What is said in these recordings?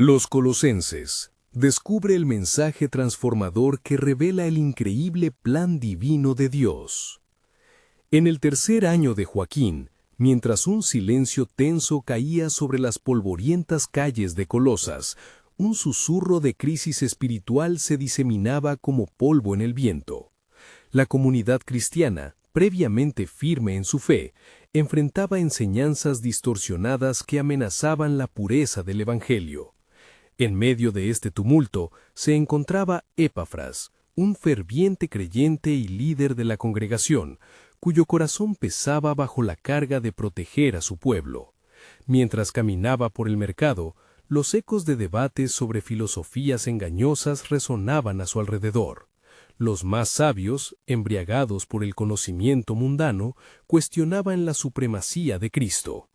Los Colosenses. Descubre el mensaje transformador que revela el increíble plan divino de Dios. En el tercer año de Joaquín, mientras un silencio tenso caía sobre las polvorientas calles de Colosas, un susurro de crisis espiritual se diseminaba como polvo en el viento. La comunidad cristiana, previamente firme en su fe, enfrentaba enseñanzas distorsionadas que amenazaban la pureza del Evangelio. En medio de este tumulto se encontraba Epafras, un ferviente creyente y líder de la congregación, cuyo corazón pesaba bajo la carga de proteger a su pueblo. Mientras caminaba por el mercado, los ecos de debates sobre filosofías engañosas resonaban a su alrededor. Los más sabios, embriagados por el conocimiento mundano, cuestionaban la supremacía de Cristo.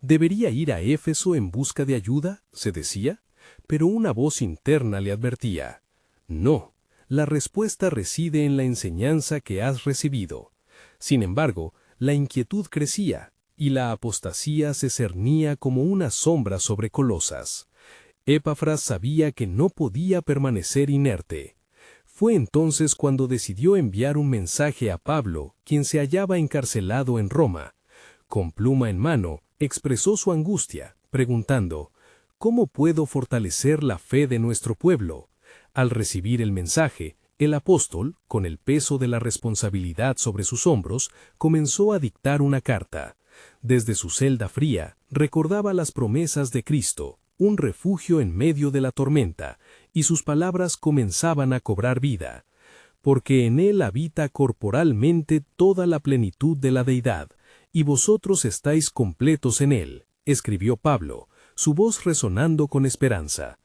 ¿Debería ir a Éfeso en busca de ayuda?, se decía, pero una voz interna le advertía: no, la respuesta reside en la enseñanza que has recibido. Sin embargo, la inquietud crecía, y la apostasía se cernía como una sombra sobre Colosas. Epafras sabía que no podía permanecer inerte. Fue entonces cuando decidió enviar un mensaje a Pablo, quien se hallaba encarcelado en Roma. Con pluma en mano, expresó su angustia, preguntando: ¿cómo puedo fortalecer la fe de nuestro pueblo? Al recibir el mensaje, el apóstol, con el peso de la responsabilidad sobre sus hombros, comenzó a dictar una carta. Desde su celda fría, recordaba las promesas de Cristo, un refugio en medio de la tormenta, y sus palabras comenzaban a cobrar vida. Porque en él habita corporalmente toda la plenitud de la deidad, y vosotros estáis completos en él, escribió Pablo, su voz resonando con esperanza.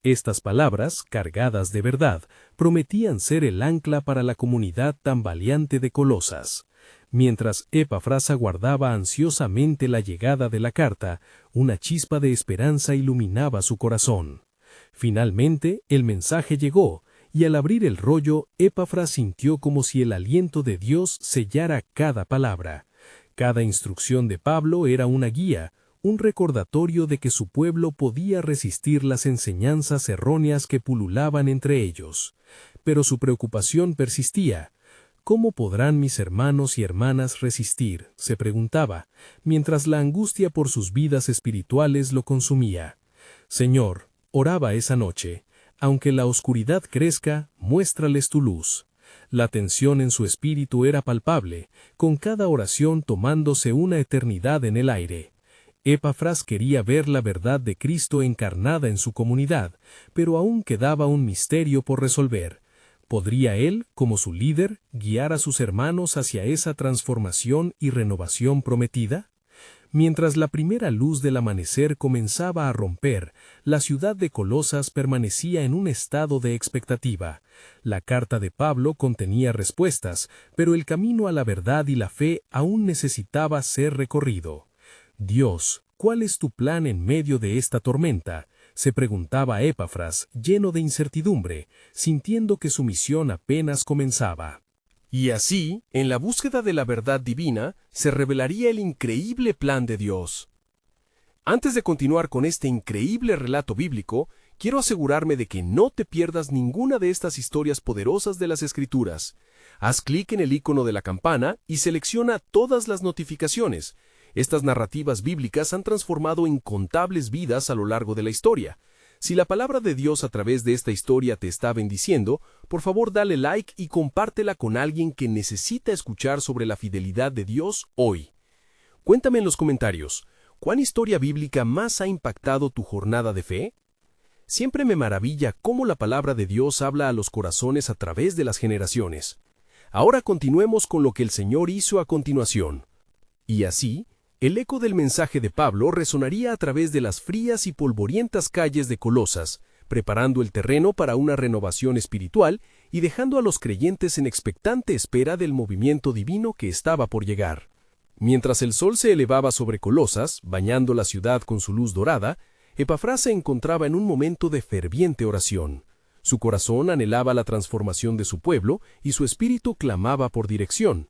Estas palabras, cargadas de verdad, prometían ser el ancla para la comunidad tan valiente de Colosas. Mientras Epafras aguardaba ansiosamente la llegada de la carta, una chispa de esperanza iluminaba su corazón. Finalmente, el mensaje llegó, y al abrir el rollo, Epafras sintió como si el aliento de Dios sellara cada palabra. Cada instrucción de Pablo era una guía, un recordatorio de que su pueblo podía resistir las enseñanzas erróneas que pululaban entre ellos. Pero su preocupación persistía. ¿Cómo podrán mis hermanos y hermanas resistir?, se preguntaba, mientras la angustia por sus vidas espirituales lo consumía. Señor, oraba esa noche, aunque la oscuridad crezca, muéstrales tu luz. La tensión en su espíritu era palpable, con cada oración tomándose una eternidad en el aire. Epafras quería ver la verdad de Cristo encarnada en su comunidad, pero aún quedaba un misterio por resolver. ¿Podría él, como su líder, guiar a sus hermanos hacia esa transformación y renovación prometida? Mientras la primera luz del amanecer comenzaba a romper, la ciudad de Colosas permanecía en un estado de expectativa. La carta de Pablo contenía respuestas, pero el camino a la verdad y la fe aún necesitaba ser recorrido. Dios, ¿cuál es tu plan en medio de esta tormenta?, se preguntaba Epafras, lleno de incertidumbre, sintiendo que su misión apenas comenzaba. Y así, en la búsqueda de la verdad divina, se revelaría el increíble plan de Dios. Antes de continuar con este increíble relato bíblico, quiero asegurarme de que no te pierdas ninguna de estas historias poderosas de las Escrituras. Haz clic en el icono de la campana y selecciona todas las notificaciones. Estas narrativas bíblicas han transformado incontables vidas a lo largo de la historia. Si la palabra de Dios a través de esta historia te está bendiciendo, por favor dale like y compártela con alguien que necesita escuchar sobre la fidelidad de Dios hoy. Cuéntame en los comentarios, ¿cuál historia bíblica más ha impactado tu jornada de fe? Siempre me maravilla cómo la palabra de Dios habla a los corazones a través de las generaciones. Ahora continuemos con lo que el Señor hizo a continuación. Y así, el eco del mensaje de Pablo resonaría a través de las frías y polvorientas calles de Colosas, preparando el terreno para una renovación espiritual y dejando a los creyentes en expectante espera del movimiento divino que estaba por llegar. Mientras el sol se elevaba sobre Colosas, bañando la ciudad con su luz dorada, Epafras se encontraba en un momento de ferviente oración. Su corazón anhelaba la transformación de su pueblo y su espíritu clamaba por dirección.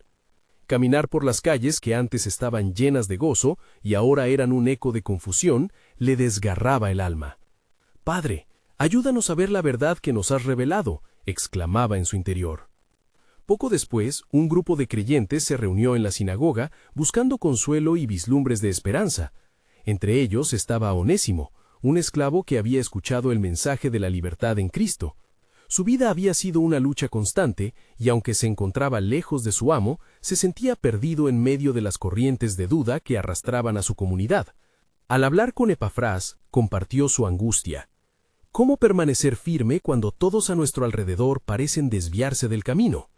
Caminar por las calles que antes estaban llenas de gozo y ahora eran un eco de confusión, le desgarraba el alma. Padre, ayúdanos a ver la verdad que nos has revelado, exclamaba en su interior. Poco después, un grupo de creyentes se reunió en la sinagoga buscando consuelo y vislumbres de esperanza. Entre ellos estaba Onésimo, un esclavo que había escuchado el mensaje de la libertad en Cristo. Su vida había sido una lucha constante, y aunque se encontraba lejos de su amo, se sentía perdido en medio de las corrientes de duda que arrastraban a su comunidad. Al hablar con Epafrás, compartió su angustia. ¿Cómo permanecer firme cuando todos a nuestro alrededor parecen desviarse del camino?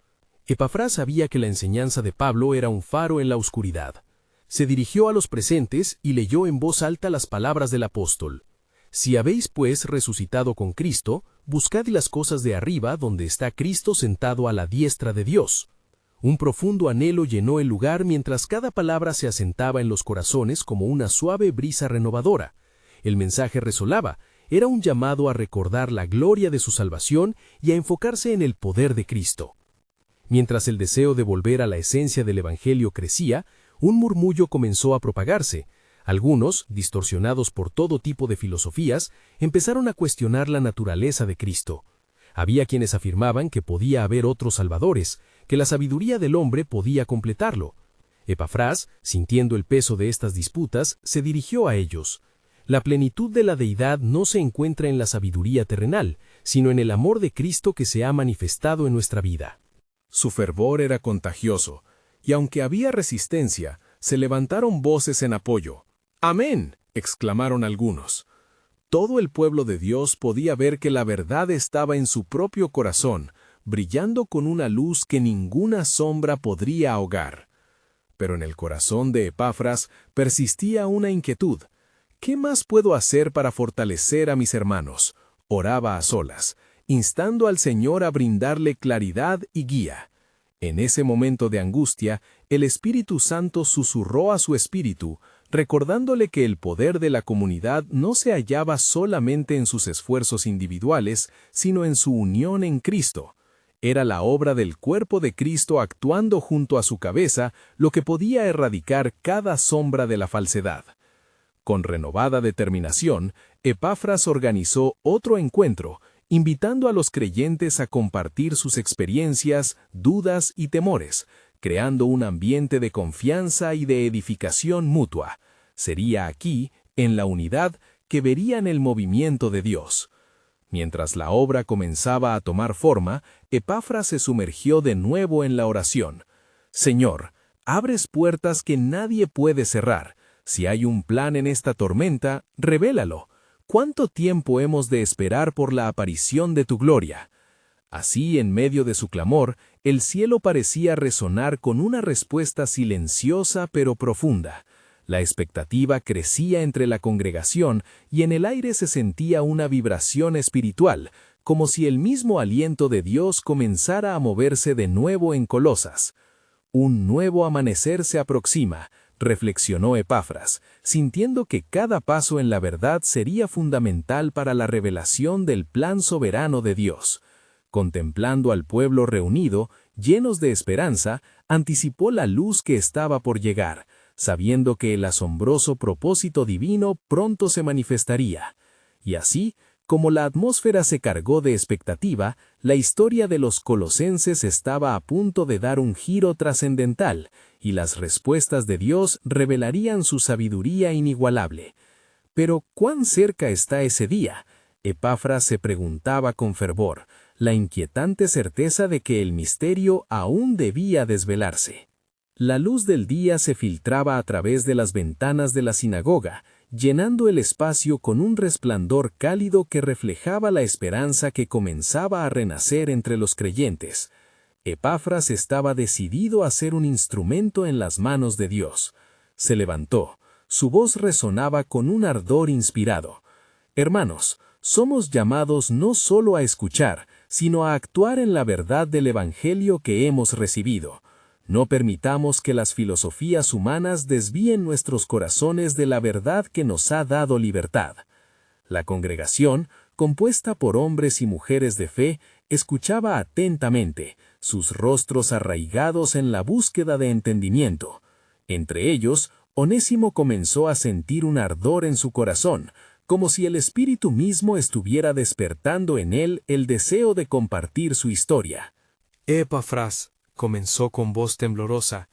Epafrás sabía que la enseñanza de Pablo era un faro en la oscuridad. Se dirigió a los presentes y leyó en voz alta las palabras del apóstol. Si habéis, pues, resucitado con Cristo, buscad las cosas de arriba donde está Cristo sentado a la diestra de Dios. Un profundo anhelo llenó el lugar mientras cada palabra se asentaba en los corazones como una suave brisa renovadora. El mensaje resolaba, era un llamado a recordar la gloria de su salvación y a enfocarse en el poder de Cristo. Mientras el deseo de volver a la esencia del Evangelio crecía, un murmullo comenzó a propagarse. Algunos, distorsionados por todo tipo de filosofías, empezaron a cuestionar la naturaleza de Cristo. Había quienes afirmaban que podía haber otros salvadores, que la sabiduría del hombre podía completarlo. Epafrás, sintiendo el peso de estas disputas, se dirigió a ellos. La plenitud de la deidad no se encuentra en la sabiduría terrenal, sino en el amor de Cristo que se ha manifestado en nuestra vida. Su fervor era contagioso, y aunque había resistencia, se levantaron voces en apoyo. «¡Amén!», exclamaron algunos. Todo el pueblo de Dios podía ver que la verdad estaba en su propio corazón, brillando con una luz que ninguna sombra podría ahogar. Pero en el corazón de Epafras persistía una inquietud. ¿Qué más puedo hacer para fortalecer a mis hermanos? Oraba a solas, instando al Señor a brindarle claridad y guía. En ese momento de angustia, el Espíritu Santo susurró a su espíritu, recordándole que el poder de la comunidad no se hallaba solamente en sus esfuerzos individuales, sino en su unión en Cristo. Era la obra del cuerpo de Cristo actuando junto a su cabeza lo que podía erradicar cada sombra de la falsedad. Con renovada determinación, Epafras organizó otro encuentro, invitando a los creyentes a compartir sus experiencias, dudas y temores, creando un ambiente de confianza y de edificación mutua. Sería aquí, en la unidad, que verían el movimiento de Dios. Mientras la obra comenzaba a tomar forma, Epafras se sumergió de nuevo en la oración. «Señor, abres puertas que nadie puede cerrar. Si hay un plan en esta tormenta, revélalo. ¿Cuánto tiempo hemos de esperar por la aparición de tu gloria?». Así, en medio de su clamor, el cielo parecía resonar con una respuesta silenciosa pero profunda. La expectativa crecía entre la congregación y en el aire se sentía una vibración espiritual, como si el mismo aliento de Dios comenzara a moverse de nuevo en Colosas. Un nuevo amanecer se aproxima, reflexionó Epafras, sintiendo que cada paso en la verdad sería fundamental para la revelación del plan soberano de Dios. Contemplando al pueblo reunido, llenos de esperanza, anticipó la luz que estaba por llegar, sabiendo que el asombroso propósito divino pronto se manifestaría. Y así, como la atmósfera se cargó de expectativa, la historia de los colosenses estaba a punto de dar un giro trascendental, y las respuestas de Dios revelarían su sabiduría inigualable. Pero, ¿cuán cerca está ese día? Epafras se preguntaba con fervor, la inquietante certeza de que el misterio aún debía desvelarse. La luz del día se filtraba a través de las ventanas de la sinagoga, llenando el espacio con un resplandor cálido que reflejaba la esperanza que comenzaba a renacer entre los creyentes. Epafras estaba decidido a ser un instrumento en las manos de Dios. Se levantó, su voz resonaba con un ardor inspirado. «Hermanos, somos llamados no solo a escuchar, sino a actuar en la verdad del Evangelio que hemos recibido. No permitamos que las filosofías humanas desvíen nuestros corazones de la verdad que nos ha dado libertad». La congregación, compuesta por hombres y mujeres de fe, escuchaba atentamente, sus rostros arraigados en la búsqueda de entendimiento. Entre ellos, Onésimo comenzó a sentir un ardor en su corazón, como si el espíritu mismo estuviera despertando en él el deseo de compartir su historia. Epafras comenzó con voz temblorosa: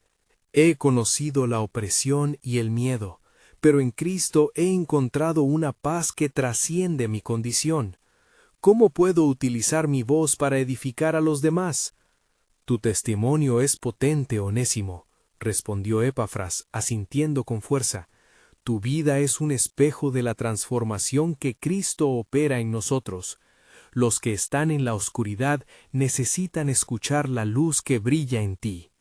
he conocido la opresión y el miedo, pero en Cristo he encontrado una paz que trasciende mi condición. ¿Cómo puedo utilizar mi voz para edificar a los demás? Tu testimonio es potente, Onésimo, respondió Epafras, asintiendo con fuerza. Tu vida es un espejo de la transformación que Cristo opera en nosotros. Los que están en la oscuridad necesitan escuchar la luz que brilla en ti.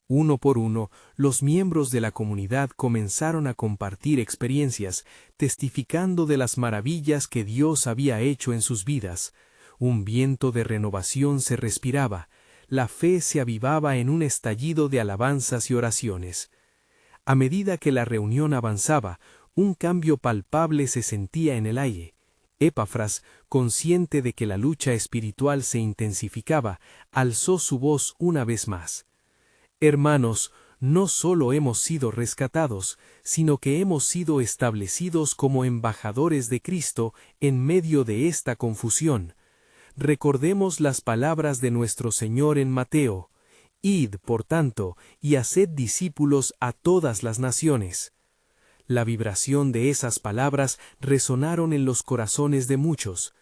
Uno por uno, los miembros de la comunidad comenzaron a compartir experiencias, testificando de las maravillas que Dios había hecho en sus vidas. Un viento de renovación se respiraba, la fe se avivaba en un estallido de alabanzas y oraciones. A medida que la reunión avanzaba, un cambio palpable se sentía en el aire. Epafras, consciente de que la lucha espiritual se intensificaba, alzó su voz una vez más. Hermanos, no solo hemos sido rescatados, sino que hemos sido establecidos como embajadores de Cristo en medio de esta confusión. Recordemos las palabras de nuestro Señor en Mateo: id, por tanto, y haced discípulos a todas las naciones. La vibración de esas palabras resonaron en los corazones de muchos.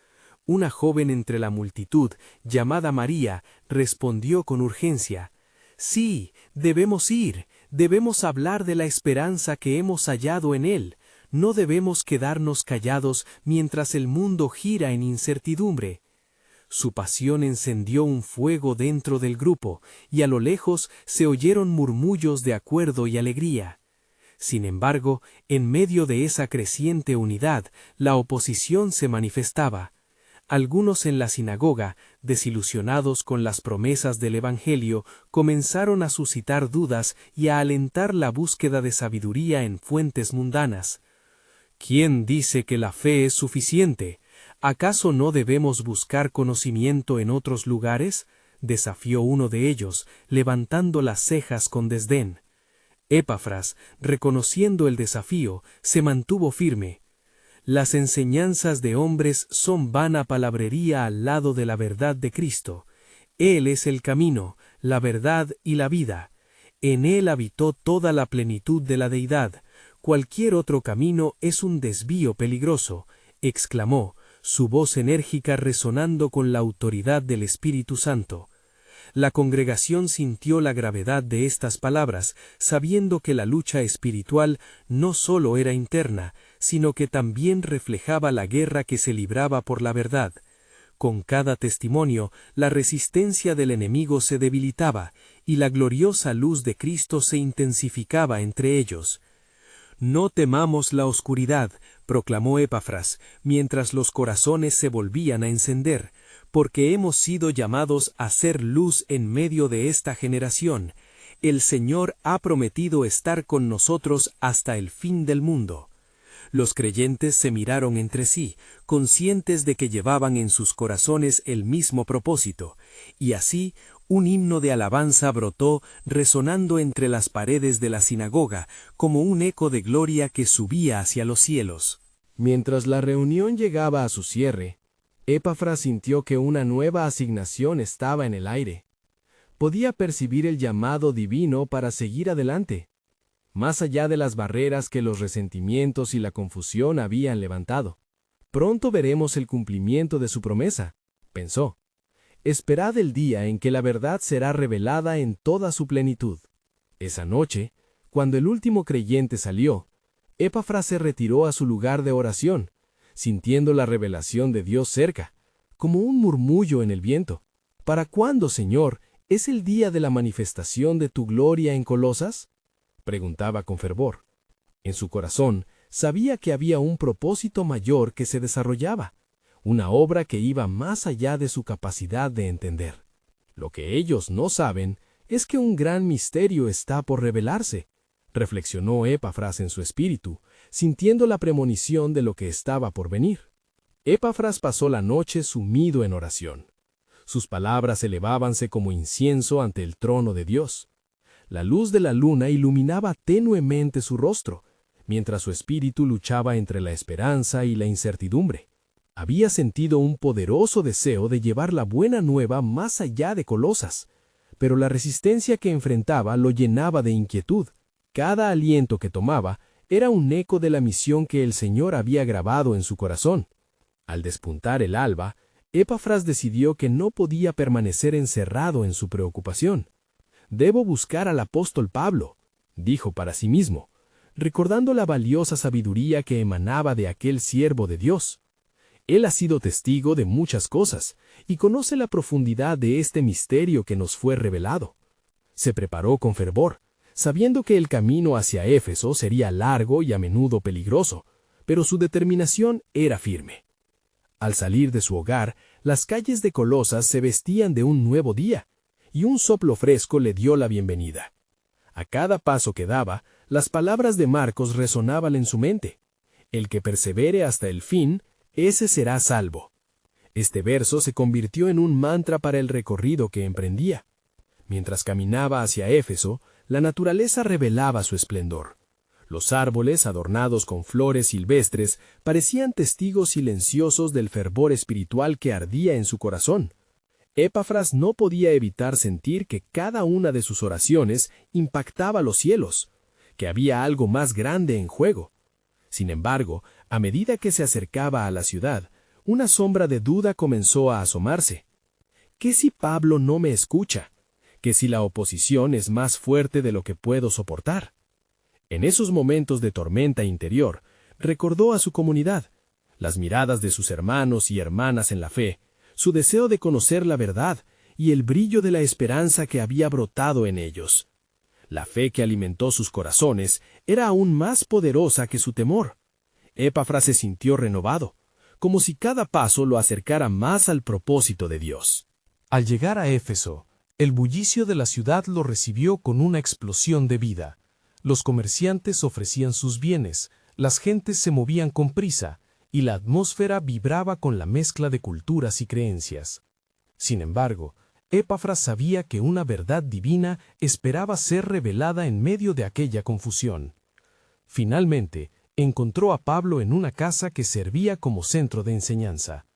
Una joven entre la multitud, llamada María, respondió con urgencia: sí, debemos ir, debemos hablar de la esperanza que hemos hallado en Él. No debemos quedarnos callados mientras el mundo gira en incertidumbre. Su pasión encendió un fuego dentro del grupo, y a lo lejos se oyeron murmullos de acuerdo y alegría. Sin embargo, en medio de esa creciente unidad, la oposición se manifestaba. Algunos en la sinagoga, desilusionados con las promesas del Evangelio, comenzaron a suscitar dudas y a alentar la búsqueda de sabiduría en fuentes mundanas. ¿Quién dice que la fe es suficiente? ¿Acaso no debemos buscar conocimiento en otros lugares? Desafió uno de ellos, levantando las cejas con desdén. Epafras, reconociendo el desafío, se mantuvo firme. Las enseñanzas de hombres son vana palabrería al lado de la verdad de Cristo. Él es el camino, la verdad y la vida. En Él habitó toda la plenitud de la deidad. Cualquier otro camino es un desvío peligroso, exclamó, su voz enérgica resonando con la autoridad del Espíritu Santo. La congregación sintió la gravedad de estas palabras, sabiendo que la lucha espiritual no solo era interna, sino que también reflejaba la guerra que se libraba por la verdad. Con cada testimonio, la resistencia del enemigo se debilitaba, y la gloriosa luz de Cristo se intensificaba entre ellos. No temamos la oscuridad, proclamó Epafras, mientras los corazones se volvían a encender, porque hemos sido llamados a ser luz en medio de esta generación. El Señor ha prometido estar con nosotros hasta el fin del mundo. Los creyentes se miraron entre sí, conscientes de que llevaban en sus corazones el mismo propósito, y así un himno de alabanza brotó, resonando entre las paredes de la sinagoga, como un eco de gloria que subía hacia los cielos. Mientras la reunión llegaba a su cierre, Epafras sintió que una nueva asignación estaba en el aire. Podía percibir el llamado divino para seguir adelante, más allá de las barreras que los resentimientos y la confusión habían levantado. Pronto veremos el cumplimiento de su promesa, pensó. Esperad el día en que la verdad será revelada en toda su plenitud. Esa noche, cuando el último creyente salió, Epafras se retiró a su lugar de oración, sintiendo la revelación de Dios cerca, como un murmullo en el viento. ¿Para cuándo, Señor, es el día de la manifestación de tu gloria en Colosas? Preguntaba con fervor. En su corazón sabía que había un propósito mayor que se desarrollaba, una obra que iba más allá de su capacidad de entender. Lo que ellos no saben es que un gran misterio está por revelarse, reflexionó Epafras en su espíritu, sintiendo la premonición de lo que estaba por venir. Epafras pasó la noche sumido en oración. Sus palabras elevábanse como incienso ante el trono de Dios. La luz de la luna iluminaba tenuemente su rostro, mientras su espíritu luchaba entre la esperanza y la incertidumbre. Había sentido un poderoso deseo de llevar la buena nueva más allá de Colosas, pero la resistencia que enfrentaba lo llenaba de inquietud. Cada aliento que tomaba era un eco de la misión que el Señor había grabado en su corazón. Al despuntar el alba, Epafras decidió que no podía permanecer encerrado en su preocupación. «Debo buscar al apóstol Pablo», dijo para sí mismo, recordando la valiosa sabiduría que emanaba de aquel siervo de Dios. Él ha sido testigo de muchas cosas y conoce la profundidad de este misterio que nos fue revelado. Se preparó con fervor, sabiendo que el camino hacia Éfeso sería largo y a menudo peligroso, pero su determinación era firme. Al salir de su hogar, las calles de Colosas se vestían de un nuevo día, y un soplo fresco le dio la bienvenida. A cada paso que daba, las palabras de Marcos resonaban en su mente. El que persevere hasta el fin, ese será salvo. Este verso se convirtió en un mantra para el recorrido que emprendía. Mientras caminaba hacia Éfeso, la naturaleza revelaba su esplendor. Los árboles, adornados con flores silvestres, parecían testigos silenciosos del fervor espiritual que ardía en su corazón. Epafras no podía evitar sentir que cada una de sus oraciones impactaba los cielos, que había algo más grande en juego. Sin embargo, a medida que se acercaba a la ciudad, una sombra de duda comenzó a asomarse. ¿Qué si Pablo no me escucha? ¿Qué si la oposición es más fuerte de lo que puedo soportar? En esos momentos de tormenta interior, recordó a su comunidad, las miradas de sus hermanos y hermanas en la fe, su deseo de conocer la verdad y el brillo de la esperanza que había brotado en ellos. La fe que alimentó sus corazones era aún más poderosa que su temor. Epafras se sintió renovado, como si cada paso lo acercara más al propósito de Dios. Al llegar a Éfeso, el bullicio de la ciudad lo recibió con una explosión de vida. Los comerciantes ofrecían sus bienes, las gentes se movían con prisa, y la atmósfera vibraba con la mezcla de culturas y creencias. Sin embargo, Epafras sabía que una verdad divina esperaba ser revelada en medio de aquella confusión. Finalmente, encontró a Pablo en una casa que servía como centro de enseñanza.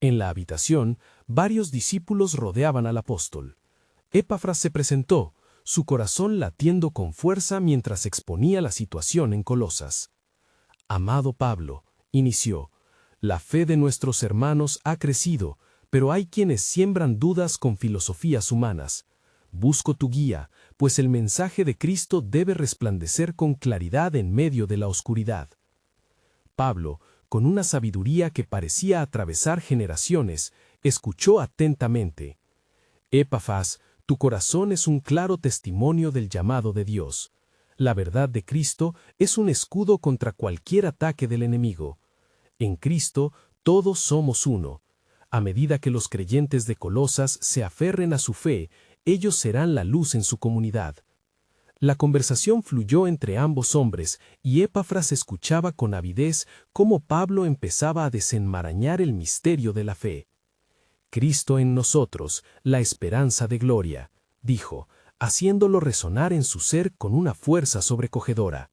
En la habitación, varios discípulos rodeaban al apóstol. Epafras se presentó, su corazón latiendo con fuerza mientras exponía la situación en Colosas. «Amado Pablo», inició, «la fe de nuestros hermanos ha crecido, pero hay quienes siembran dudas con filosofías humanas. Busco tu guía, pues el mensaje de Cristo debe resplandecer con claridad en medio de la oscuridad». Pablo, con una sabiduría que parecía atravesar generaciones, escuchó atentamente. «Epafras, tu corazón es un claro testimonio del llamado de Dios. La verdad de Cristo es un escudo contra cualquier ataque del enemigo. En Cristo todos somos uno. A medida que los creyentes de Colosas se aferren a su fe, ellos serán la luz en su comunidad». La conversación fluyó entre ambos hombres y Epafras escuchaba con avidez cómo Pablo empezaba a desenmarañar el misterio de la fe. «Cristo en nosotros, la esperanza de gloria», dijo, haciéndolo resonar en su ser con una fuerza sobrecogedora.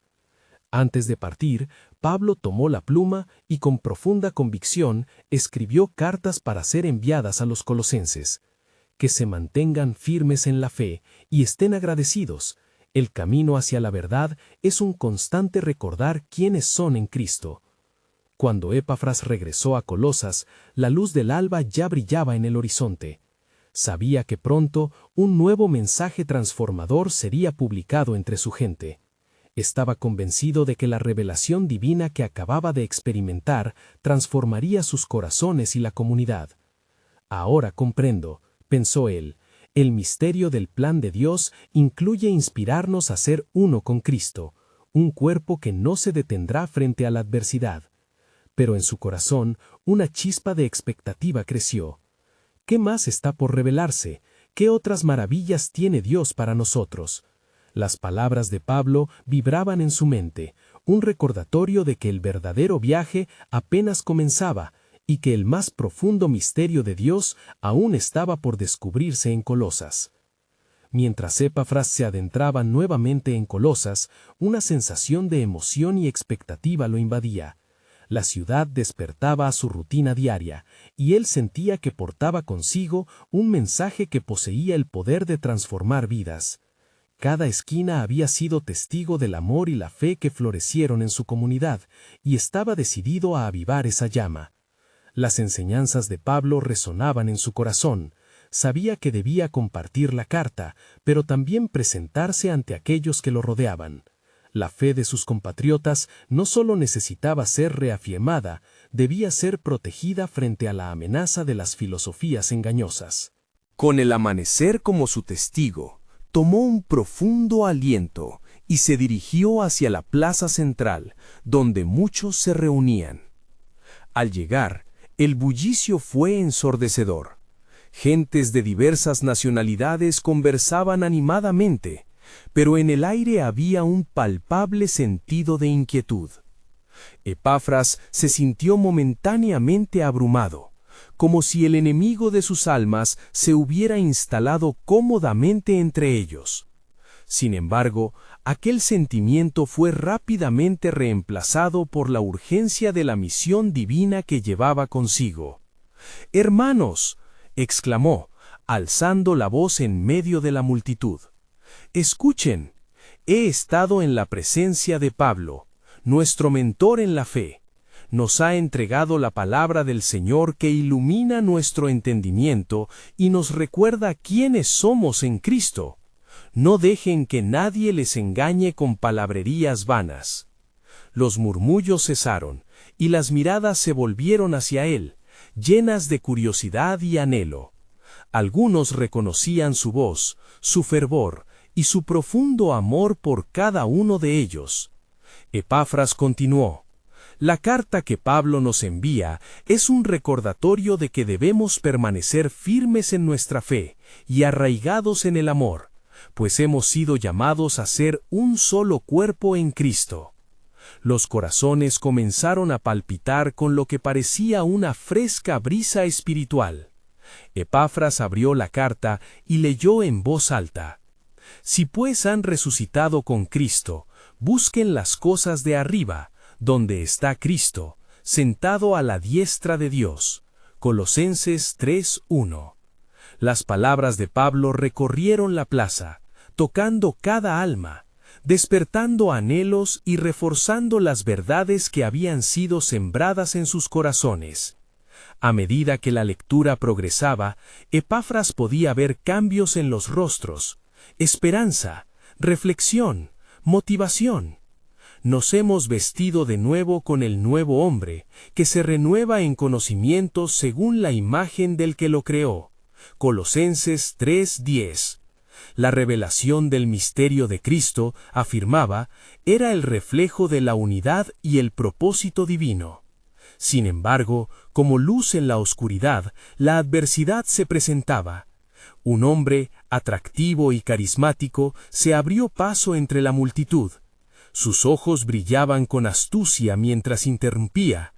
Antes de partir, Pablo tomó la pluma y con profunda convicción escribió cartas para ser enviadas a los colosenses. Que se mantengan firmes en la fe y estén agradecidos. El camino hacia la verdad es un constante recordar quiénes son en Cristo. Cuando Epafras regresó a Colosas, la luz del alba ya brillaba en el horizonte. Sabía que pronto un nuevo mensaje transformador sería publicado entre su gente. Estaba convencido de que la revelación divina que acababa de experimentar transformaría sus corazones y la comunidad. «Ahora comprendo», pensó él, «el misterio del plan de Dios incluye inspirarnos a ser uno con Cristo, un cuerpo que no se detendrá frente a la adversidad». Pero en su corazón una chispa de expectativa creció. ¿Qué más está por revelarse? ¿Qué otras maravillas tiene Dios para nosotros? Las palabras de Pablo vibraban en su mente, un recordatorio de que el verdadero viaje apenas comenzaba y que el más profundo misterio de Dios aún estaba por descubrirse en Colosas. Mientras Epafras se adentraba nuevamente en Colosas, una sensación de emoción y expectativa lo invadía. La ciudad despertaba a su rutina diaria, y él sentía que portaba consigo un mensaje que poseía el poder de transformar vidas. Cada esquina había sido testigo del amor y la fe que florecieron en su comunidad, y estaba decidido a avivar esa llama. Las enseñanzas de Pablo resonaban en su corazón. Sabía que debía compartir la carta, pero también presentarse ante aquellos que lo rodeaban. La fe de sus compatriotas no solo necesitaba ser reafirmada, debía ser protegida frente a la amenaza de las filosofías engañosas. Con el amanecer como su testigo, tomó un profundo aliento y se dirigió hacia la plaza central, donde muchos se reunían. Al llegar, el bullicio fue ensordecedor. Gentes de diversas nacionalidades conversaban animadamente, pero en el aire había un palpable sentido de inquietud. Epafras se sintió momentáneamente abrumado, como si el enemigo de sus almas se hubiera instalado cómodamente entre ellos. Sin embargo, aquel sentimiento fue rápidamente reemplazado por la urgencia de la misión divina que llevaba consigo. «Hermanos», exclamó, alzando la voz en medio de la multitud. «Escuchen, he estado en la presencia de Pablo, nuestro mentor en la fe. Nos ha entregado la palabra del Señor que ilumina nuestro entendimiento y nos recuerda quiénes somos en Cristo. No dejen que nadie les engañe con palabrerías vanas». Los murmullos cesaron, y las miradas se volvieron hacia él, llenas de curiosidad y anhelo. Algunos reconocían su voz, su fervor y su profundo amor por cada uno de ellos. Epafras continuó: «La carta que Pablo nos envía es un recordatorio de que debemos permanecer firmes en nuestra fe y arraigados en el amor, pues hemos sido llamados a ser un solo cuerpo en Cristo». Los corazones comenzaron a palpitar con lo que parecía una fresca brisa espiritual. Epafras abrió la carta y leyó en voz alta: «Si pues han resucitado con Cristo, busquen las cosas de arriba, donde está Cristo, sentado a la diestra de Dios». Colosenses 3:1. Las palabras de Pablo recorrieron la plaza, tocando cada alma, despertando anhelos y reforzando las verdades que habían sido sembradas en sus corazones. A medida que la lectura progresaba, Epafras podía ver cambios en los rostros: esperanza, reflexión, motivación. Nos hemos vestido de nuevo con el nuevo hombre, que se renueva en conocimiento según la imagen del que lo creó. Colosenses 3:10. La revelación del misterio de Cristo, afirmaba, era el reflejo de la unidad y el propósito divino. Sin embargo, como luz en la oscuridad, la adversidad se presentaba. Un hombre, atractivo y carismático, se abrió paso entre la multitud. Sus ojos brillaban con astucia mientras interrumpía: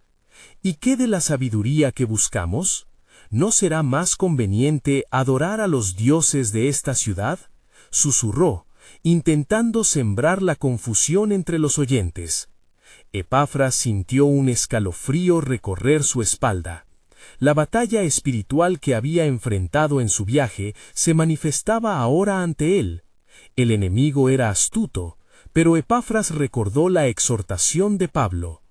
«¿Y qué de la sabiduría que buscamos? ¿No será más conveniente adorar a los dioses de esta ciudad?», susurró, intentando sembrar la confusión entre los oyentes. Epafras sintió un escalofrío recorrer su espalda. La batalla espiritual que había enfrentado en su viaje se manifestaba ahora ante él. El enemigo era astuto, pero Epafras recordó la exhortación de Pablo: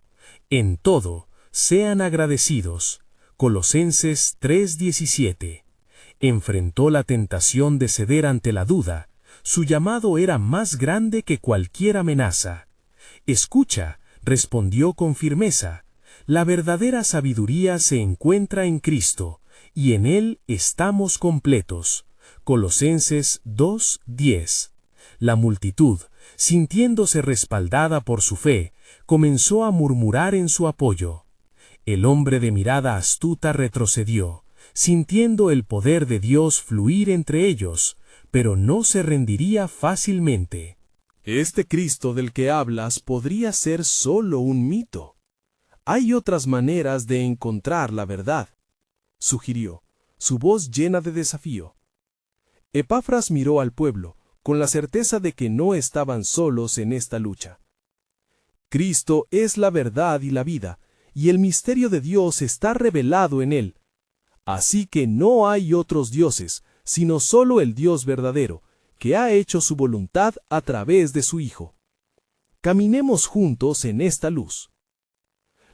«En todo, sean agradecidos». Colosenses 3:17. Enfrentó la tentación de ceder ante la duda. Su llamado era más grande que cualquier amenaza. «Escucha», respondió con firmeza, «la verdadera sabiduría se encuentra en Cristo, y en Él estamos completos». Colosenses 2:10. La multitud, sintiéndose respaldada por su fe, comenzó a murmurar en su apoyo. El hombre de mirada astuta retrocedió, sintiendo el poder de Dios fluir entre ellos, pero no se rendiría fácilmente. «Este Cristo del que hablas podría ser solo un mito. Hay otras maneras de encontrar la verdad», sugirió, su voz llena de desafío. Epafras miró al pueblo, con la certeza de que no estaban solos en esta lucha. Cristo es la verdad y la vida, y el misterio de Dios está revelado en él. Así que no hay otros dioses, sino solo el Dios verdadero, que ha hecho su voluntad a través de su Hijo. Caminemos juntos en esta luz.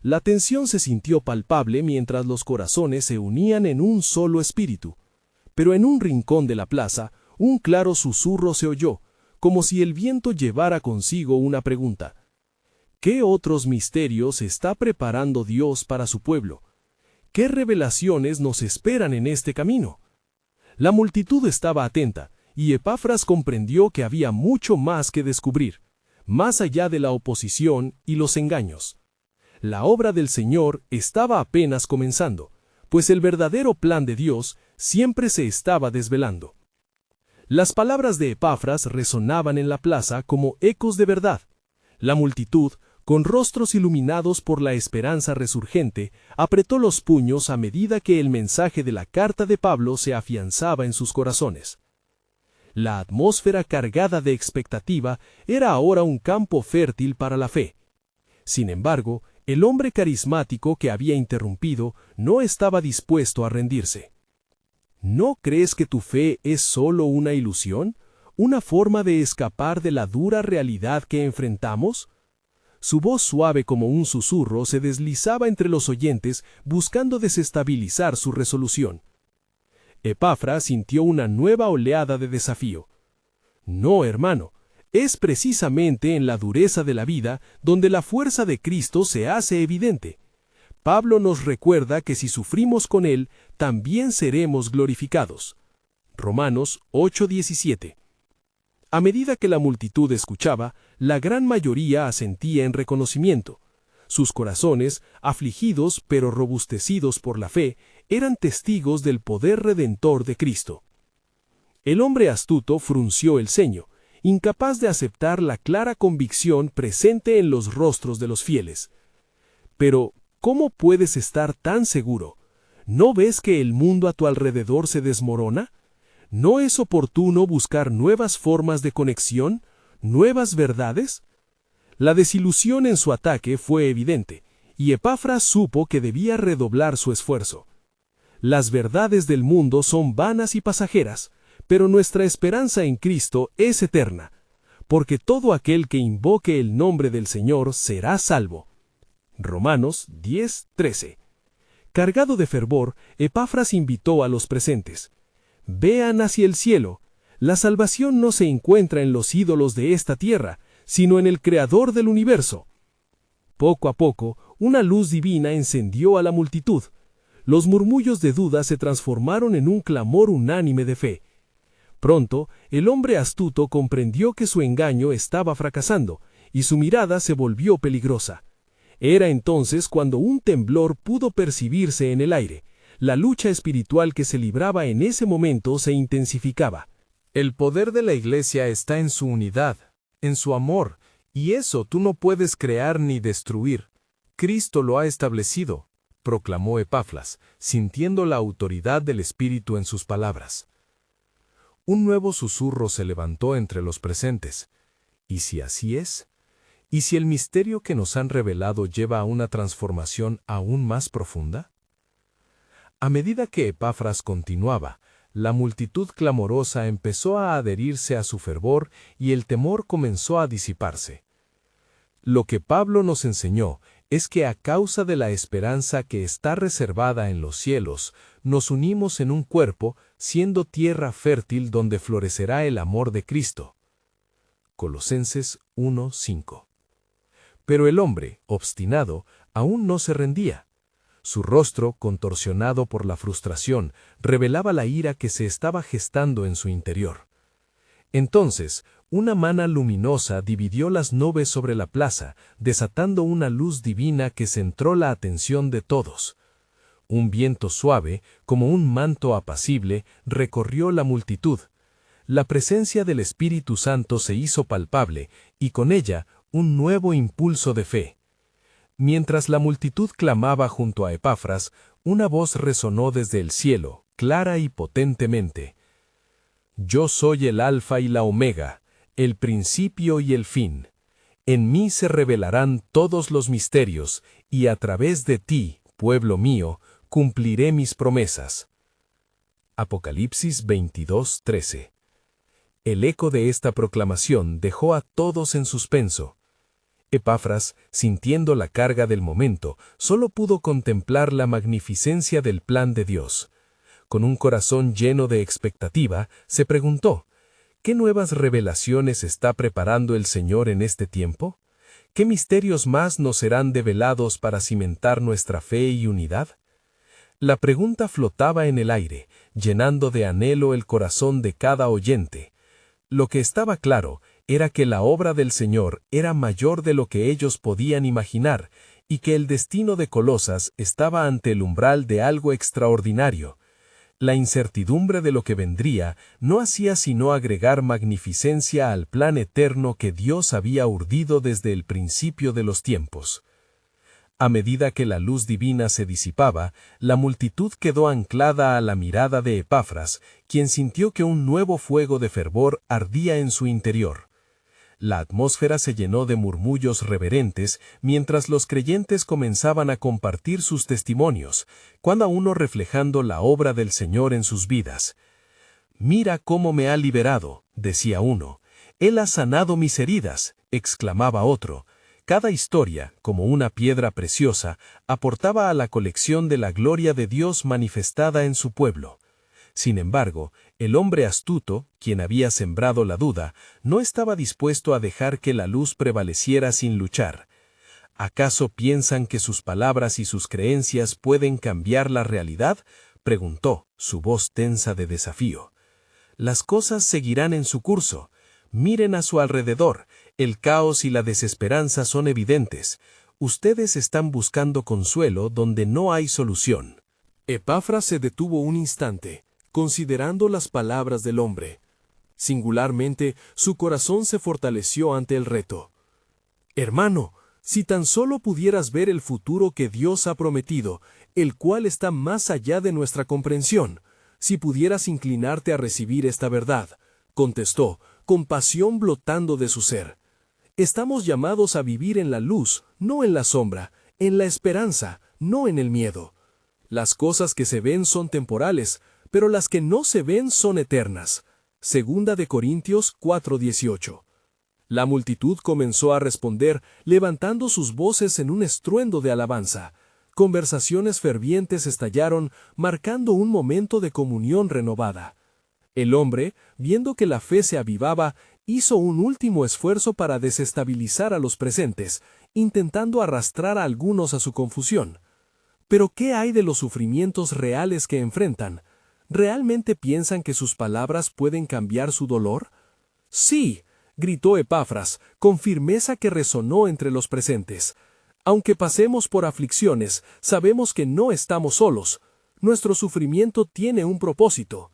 La tensión se sintió palpable mientras los corazones se unían en un solo espíritu. Pero en un rincón de la plaza, un claro susurro se oyó, como si el viento llevara consigo una pregunta. ¿Qué otros misterios está preparando Dios para su pueblo? ¿Qué revelaciones nos esperan en este camino? La multitud estaba atenta, y Epafras comprendió que había mucho más que descubrir, más allá de la oposición y los engaños. La obra del Señor estaba apenas comenzando, pues el verdadero plan de Dios siempre se estaba desvelando. Las palabras de Epafras resonaban en la plaza como ecos de verdad. La multitud, con rostros iluminados por la esperanza resurgente, apretó los puños a medida que el mensaje de la carta de Pablo se afianzaba en sus corazones. La atmósfera cargada de expectativa era ahora un campo fértil para la fe. Sin embargo, el hombre carismático que había interrumpido no estaba dispuesto a rendirse. ¿No crees que tu fe es solo una ilusión? ¿Una forma de escapar de la dura realidad que enfrentamos? Su voz suave como un susurro se deslizaba entre los oyentes buscando desestabilizar su resolución. Epafras sintió una nueva oleada de desafío. No, hermano, es precisamente en la dureza de la vida donde la fuerza de Cristo se hace evidente. Pablo nos recuerda que si sufrimos con Él, también seremos glorificados. Romanos 8:17. A medida que la multitud escuchaba, la gran mayoría asentía en reconocimiento. Sus corazones, afligidos pero robustecidos por la fe, eran testigos del poder redentor de Cristo. El hombre astuto frunció el ceño, incapaz de aceptar la clara convicción presente en los rostros de los fieles. Pero, ¿cómo puedes estar tan seguro? ¿No ves que el mundo a tu alrededor se desmorona? ¿No es oportuno buscar nuevas formas de conexión, nuevas verdades? La desilusión en su ataque fue evidente, y Epafras supo que debía redoblar su esfuerzo. Las verdades del mundo son vanas y pasajeras, pero nuestra esperanza en Cristo es eterna, porque todo aquel que invoque el nombre del Señor será salvo. Romanos 10:13. Cargado de fervor, Epafras invitó a los presentes. Vean hacia el cielo. La salvación no se encuentra en los ídolos de esta tierra, sino en el Creador del universo. Poco a poco, una luz divina encendió a la multitud. Los murmullos de duda se transformaron en un clamor unánime de fe. Pronto, el hombre astuto comprendió que su engaño estaba fracasando, y su mirada se volvió peligrosa. Era entonces cuando un temblor pudo percibirse en el aire. La lucha espiritual que se libraba en ese momento se intensificaba. El poder de la Iglesia está en su unidad, en su amor, y eso tú no puedes crear ni destruir. Cristo lo ha establecido, proclamó Epafras, sintiendo la autoridad del Espíritu en sus palabras. Un nuevo susurro se levantó entre los presentes. ¿Y si así es? ¿Y si el misterio que nos han revelado lleva a una transformación aún más profunda? A medida que Epafras continuaba, la multitud clamorosa empezó a adherirse a su fervor y el temor comenzó a disiparse. Lo que Pablo nos enseñó es que a causa de la esperanza que está reservada en los cielos, nos unimos en un cuerpo, siendo tierra fértil donde florecerá el amor de Cristo. Colosenses 1:5. Pero el hombre, obstinado, aún no se rendía. Su rostro, contorsionado por la frustración, revelaba la ira que se estaba gestando en su interior. Entonces, una mano luminosa dividió las nubes sobre la plaza, desatando una luz divina que centró la atención de todos. Un viento suave, como un manto apacible, recorrió la multitud. La presencia del Espíritu Santo se hizo palpable, y con ella, un nuevo impulso de fe. Mientras la multitud clamaba junto a Epafras, una voz resonó desde el cielo, clara y potentemente. Yo soy el Alfa y la Omega, el principio y el fin. En mí se revelarán todos los misterios, y a través de ti, pueblo mío, cumpliré mis promesas. Apocalipsis 22:13. El eco de esta proclamación dejó a todos en suspenso. Epafras, sintiendo la carga del momento, solo pudo contemplar la magnificencia del plan de Dios. Con un corazón lleno de expectativa, se preguntó, ¿qué nuevas revelaciones está preparando el Señor en este tiempo? ¿Qué misterios más nos serán develados para cimentar nuestra fe y unidad? La pregunta flotaba en el aire, llenando de anhelo el corazón de cada oyente. Lo que estaba claro era que la obra del Señor era mayor de lo que ellos podían imaginar, y que el destino de Colosas estaba ante el umbral de algo extraordinario. La incertidumbre de lo que vendría no hacía sino agregar magnificencia al plan eterno que Dios había urdido desde el principio de los tiempos. A medida que la luz divina se disipaba, la multitud quedó anclada a la mirada de Epafras, quien sintió que un nuevo fuego de fervor ardía en su interior. La atmósfera se llenó de murmullos reverentes mientras los creyentes comenzaban a compartir sus testimonios, cada uno reflejando la obra del Señor en sus vidas. «Mira cómo me ha liberado», decía uno. «Él ha sanado mis heridas», exclamaba otro. Cada historia, como una piedra preciosa, aportaba a la colección de la gloria de Dios manifestada en su pueblo. Sin embargo, el hombre astuto, quien había sembrado la duda, no estaba dispuesto a dejar que la luz prevaleciera sin luchar. ¿Acaso piensan que sus palabras y sus creencias pueden cambiar la realidad?, preguntó, su voz tensa de desafío. Las cosas seguirán en su curso. Miren a su alrededor, el caos y la desesperanza son evidentes. Ustedes están buscando consuelo donde no hay solución. Epafras se detuvo un instante, considerando las palabras del hombre. Singularmente, su corazón se fortaleció ante el reto. «Hermano, si tan solo pudieras ver el futuro que Dios ha prometido, el cual está más allá de nuestra comprensión, si pudieras inclinarte a recibir esta verdad», contestó, con pasión brotando de su ser. Estamos llamados a vivir en la luz, no en la sombra, en la esperanza, no en el miedo. Las cosas que se ven son temporales, pero las que no se ven son eternas. Segunda de Corintios 4:18. La multitud comenzó a responder, levantando sus voces en un estruendo de alabanza. Conversaciones fervientes estallaron, marcando un momento de comunión renovada. El hombre, viendo que la fe se avivaba, hizo un último esfuerzo para desestabilizar a los presentes, intentando arrastrar a algunos a su confusión. Pero ¿qué hay de los sufrimientos reales que enfrentan? ¿Realmente piensan que sus palabras pueden cambiar su dolor? Sí, gritó Epafras, con firmeza que resonó entre los presentes. Aunque pasemos por aflicciones, sabemos que no estamos solos. Nuestro sufrimiento tiene un propósito.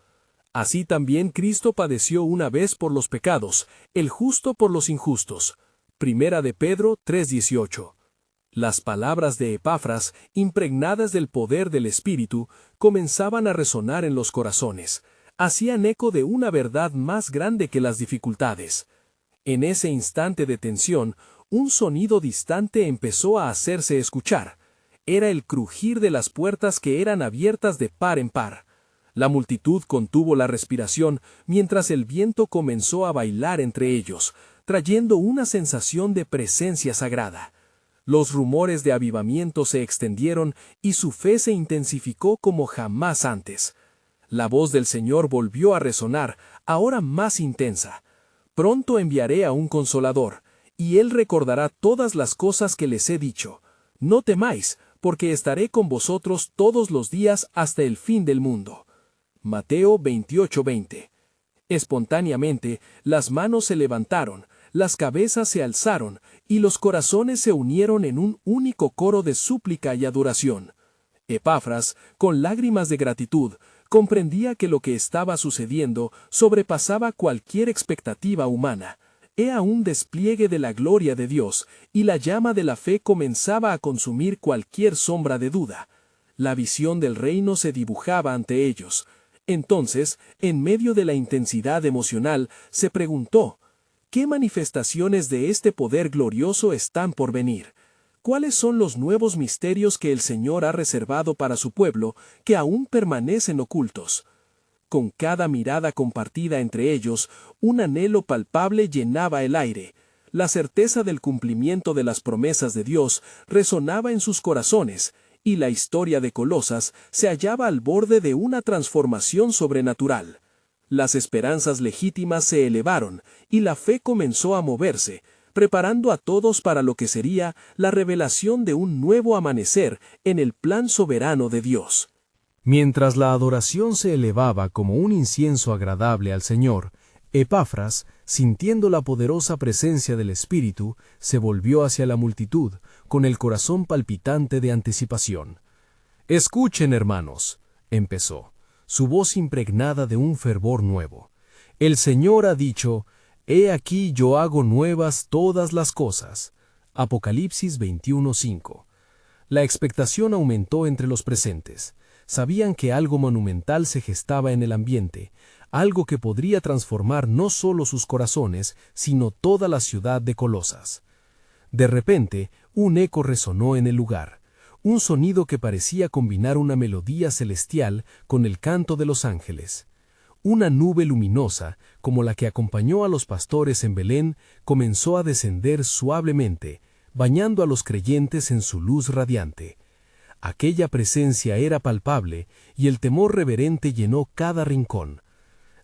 Así también Cristo padeció una vez por los pecados, el justo por los injustos. Primera de Pedro 3:18. Las palabras de Epafras, impregnadas del poder del Espíritu, comenzaban a resonar en los corazones. Hacían eco de una verdad más grande que las dificultades. En ese instante de tensión, un sonido distante empezó a hacerse escuchar. Era el crujir de las puertas que eran abiertas de par en par. La multitud contuvo la respiración mientras el viento comenzó a bailar entre ellos, trayendo una sensación de presencia sagrada. Los rumores de avivamiento se extendieron y su fe se intensificó como jamás antes. La voz del Señor volvió a resonar, ahora más intensa. Pronto enviaré a un consolador, y Él recordará todas las cosas que les he dicho. No temáis, porque estaré con vosotros todos los días hasta el fin del mundo. Mateo 28:20. Espontáneamente, las manos se levantaron, las cabezas se alzaron, y los corazones se unieron en un único coro de súplica y adoración. Epafras, con lágrimas de gratitud, comprendía que lo que estaba sucediendo sobrepasaba cualquier expectativa humana. Era un despliegue de la gloria de Dios, y la llama de la fe comenzaba a consumir cualquier sombra de duda. La visión del reino se dibujaba ante ellos. Entonces, en medio de la intensidad emocional, se preguntó, ¿qué manifestaciones de este poder glorioso están por venir? ¿Cuáles son los nuevos misterios que el Señor ha reservado para su pueblo que aún permanecen ocultos? Con cada mirada compartida entre ellos, un anhelo palpable llenaba el aire. La certeza del cumplimiento de las promesas de Dios resonaba en sus corazones, y la historia de Colosas se hallaba al borde de una transformación sobrenatural. Las esperanzas legítimas se elevaron, y la fe comenzó a moverse, preparando a todos para lo que sería la revelación de un nuevo amanecer en el plan soberano de Dios. Mientras la adoración se elevaba como un incienso agradable al Señor, Epafras, sintiendo la poderosa presencia del Espíritu, se volvió hacia la multitud, con el corazón palpitante de anticipación. «Escuchen, hermanos», empezó, su voz impregnada de un fervor nuevo. «El Señor ha dicho, he aquí yo hago nuevas todas las cosas». Apocalipsis 21:5. La expectación aumentó entre los presentes. Sabían que algo monumental se gestaba en el ambiente, algo que podría transformar no solo sus corazones, sino toda la ciudad de Colosas. De repente, un eco resonó en el lugar, un sonido que parecía combinar una melodía celestial con el canto de los ángeles. Una nube luminosa, como la que acompañó a los pastores en Belén, comenzó a descender suavemente, bañando a los creyentes en su luz radiante. Aquella presencia era palpable y el temor reverente llenó cada rincón.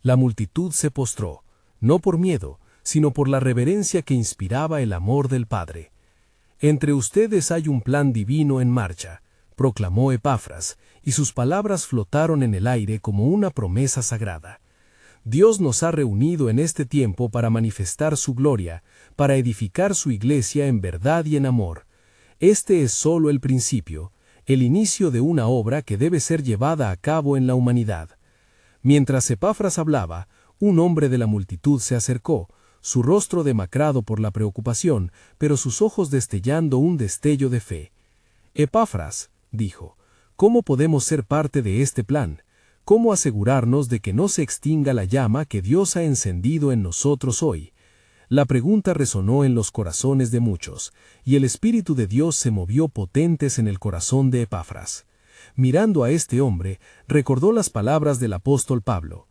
La multitud se postró, no por miedo, sino por la reverencia que inspiraba el amor del Padre. «Entre ustedes hay un plan divino en marcha», proclamó Epafras, y sus palabras flotaron en el aire como una promesa sagrada. «Dios nos ha reunido en este tiempo para manifestar su gloria, para edificar su iglesia en verdad y en amor. Este es solo el principio, el inicio de una obra que debe ser llevada a cabo en la humanidad». Mientras Epafras hablaba, un hombre de la multitud se acercó, su rostro demacrado por la preocupación, pero sus ojos destellando un destello de fe. «Epafras», dijo, «¿cómo podemos ser parte de este plan? ¿Cómo asegurarnos de que no se extinga la llama que Dios ha encendido en nosotros hoy?» La pregunta resonó en los corazones de muchos, y el Espíritu de Dios se movió potentes en el corazón de Epafras. Mirando a este hombre, recordó las palabras del apóstol Pablo.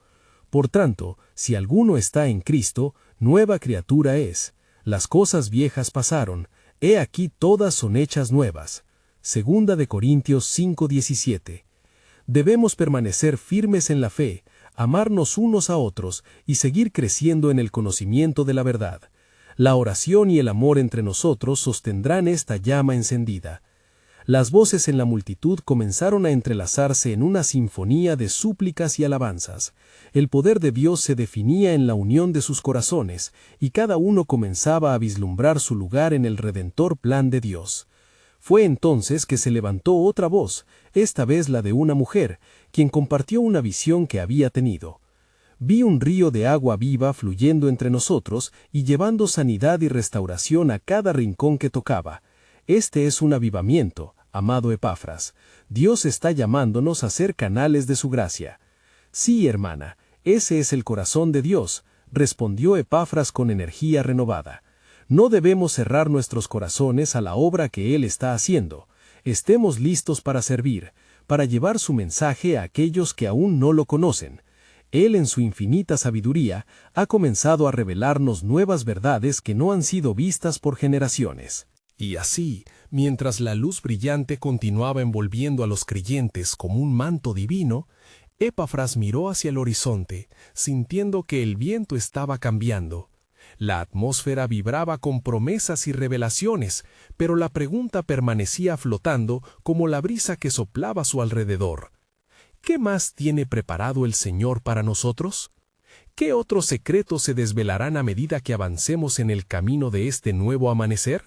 «Por tanto, si alguno está en Cristo, nueva criatura es. Las cosas viejas pasaron, he aquí todas son hechas nuevas». Segunda de Corintios 5:17. Debemos permanecer firmes en la fe, amarnos unos a otros y seguir creciendo en el conocimiento de la verdad. La oración y el amor entre nosotros sostendrán esta llama encendida. Las voces en la multitud comenzaron a entrelazarse en una sinfonía de súplicas y alabanzas. El poder de Dios se definía en la unión de sus corazones, y cada uno comenzaba a vislumbrar su lugar en el redentor plan de Dios. Fue entonces que se levantó otra voz, esta vez la de una mujer, quien compartió una visión que había tenido. «Vi un río de agua viva fluyendo entre nosotros y llevando sanidad y restauración a cada rincón que tocaba. Este es un avivamiento, amado Epafras. Dios está llamándonos a ser canales de su gracia». «Sí, hermana, ese es el corazón de Dios», respondió Epafras con energía renovada. «No debemos cerrar nuestros corazones a la obra que Él está haciendo. Estemos listos para servir, para llevar su mensaje a aquellos que aún no lo conocen. Él, en su infinita sabiduría, ha comenzado a revelarnos nuevas verdades que no han sido vistas por generaciones». Y así, mientras la luz brillante continuaba envolviendo a los creyentes como un manto divino, Epafras miró hacia el horizonte, sintiendo que el viento estaba cambiando. La atmósfera vibraba con promesas y revelaciones, pero la pregunta permanecía flotando como la brisa que soplaba a su alrededor. ¿Qué más tiene preparado el Señor para nosotros? ¿Qué otros secretos se desvelarán a medida que avancemos en el camino de este nuevo amanecer?